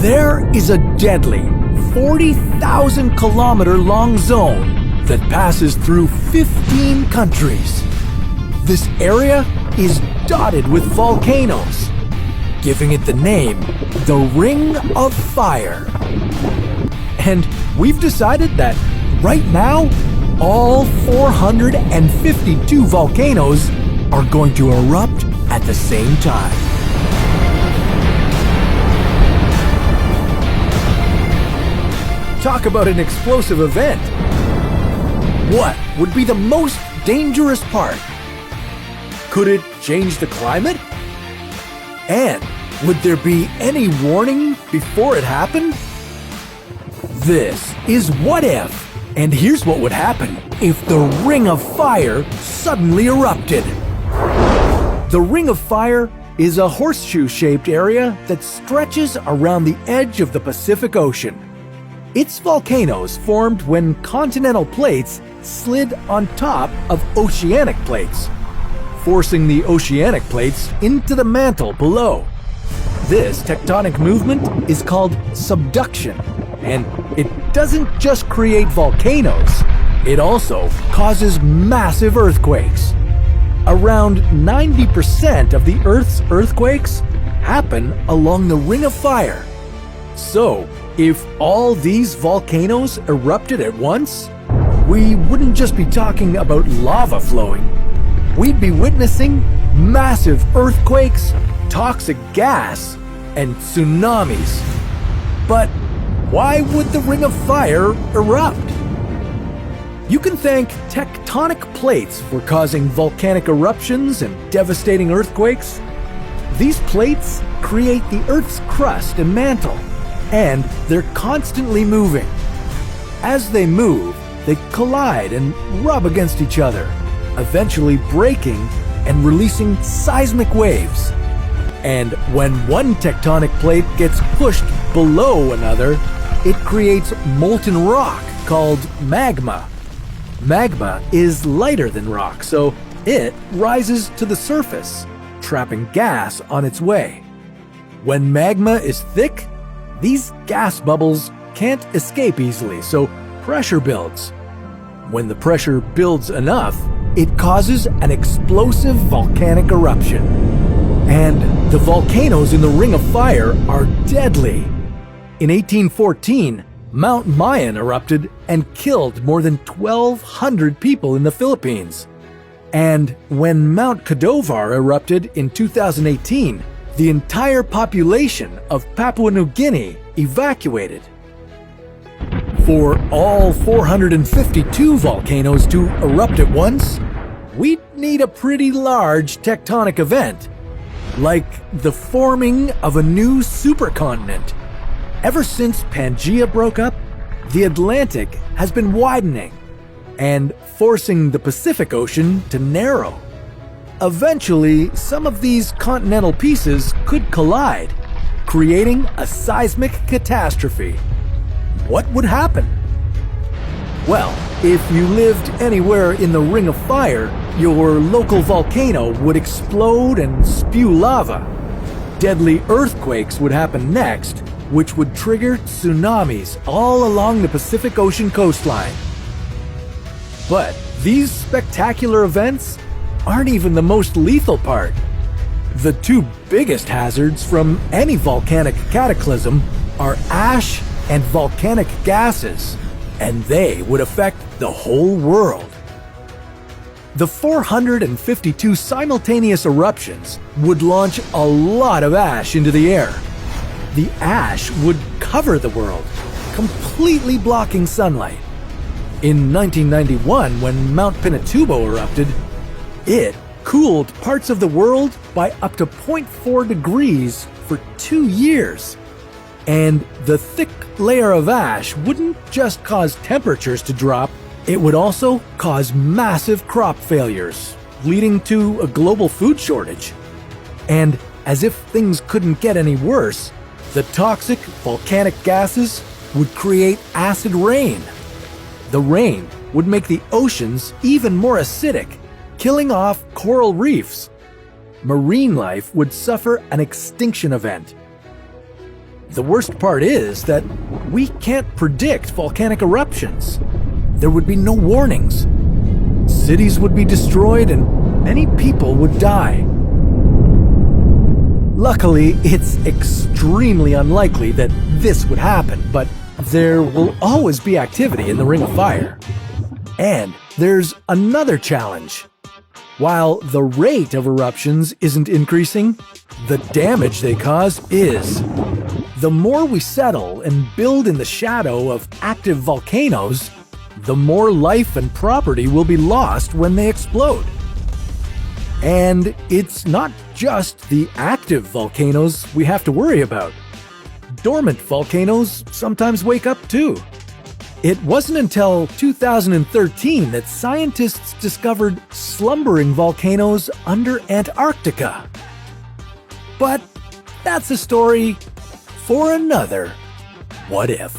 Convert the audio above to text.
There is a deadly 40,000 kilometer long zone that passes through 15 countries. This area is dotted with volcanoes, giving it the name the Ring of Fire. And we've decided that right now, all 452 volcanoes are going to erupt at the same time. Talk about an explosive event. What would be the most dangerous part? Could it change the climate? And would there be any warning before it happened? This is What If, and here's what would happen if the Ring of Fire suddenly erupted. The Ring of Fire is a horseshoe-shaped area that stretches around the edge of the Pacific Ocean. Its volcanoes formed when continental plates slid on top of oceanic plates, forcing the oceanic plates into the mantle below. This tectonic movement is called subduction, and it doesn't just create volcanoes, it also causes massive earthquakes. Around 90% of the Earth's earthquakes happen along the Ring of Fire. So, if all these volcanoes erupted at once, we wouldn't just be talking about lava flowing. We'd be witnessing massive earthquakes, toxic gas, and tsunamis. But why would the Ring of Fire erupt? You can thank tectonic plates for causing volcanic eruptions and devastating earthquakes. These plates create the Earth's crust and mantle, and they're constantly moving. As they move, they collide and rub against each other, eventually breaking and releasing seismic waves. And when one tectonic plate gets pushed below another, it creates molten rock called magma. Magma is lighter than rock, so it rises to the surface, trapping gas on its way. When magma is thick, these gas bubbles can't escape easily, so pressure builds. When the pressure builds enough, it causes an explosive volcanic eruption. And the volcanoes in the Ring of Fire are deadly. In 1814, Mount Mayon erupted and killed more than 1,200 people in the Philippines. And when Mount Kadovar erupted in 2018, the entire population of Papua New Guinea evacuated. For all 452 volcanoes to erupt at once, we'd need a pretty large tectonic event, like the forming of a new supercontinent. Ever since Pangaea broke up, the Atlantic has been widening and forcing the Pacific Ocean to narrow. Eventually, some of these continental pieces could collide, creating a seismic catastrophe. What would happen? Well, if you lived anywhere in the Ring of Fire, your local volcano would explode and spew lava. Deadly earthquakes would happen next, which would trigger tsunamis all along the Pacific Ocean coastline. But these spectacular events aren't even the most lethal part. The two biggest hazards from any volcanic cataclysm are ash and volcanic gases, and they would affect the whole world. The 452 simultaneous eruptions would launch a lot of ash into the air. The ash would cover the world, completely blocking sunlight. In 1991, when Mount Pinatubo erupted, it cooled parts of the world by up to 0.4 degrees for 2 years. And the thick layer of ash wouldn't just cause temperatures to drop, it would also cause massive crop failures, leading to a global food shortage. And as if things couldn't get any worse, the toxic volcanic gases would create acid rain. The rain would make the oceans even more acidic, killing off coral reefs. Marine life would suffer an extinction event. The worst part is that we can't predict volcanic eruptions. There would be no warnings. Cities would be destroyed and many people would die. Luckily, it's extremely unlikely that this would happen, but there will always be activity in the Ring of Fire. And there's another challenge. While the rate of eruptions isn't increasing, the damage they cause is. The more we settle and build in the shadow of active volcanoes, the more life and property will be lost when they explode. And it's not just the active volcanoes we have to worry about. Dormant volcanoes sometimes wake up too. It wasn't until 2013 that scientists discovered slumbering volcanoes under Antarctica. But that's a story for another What If.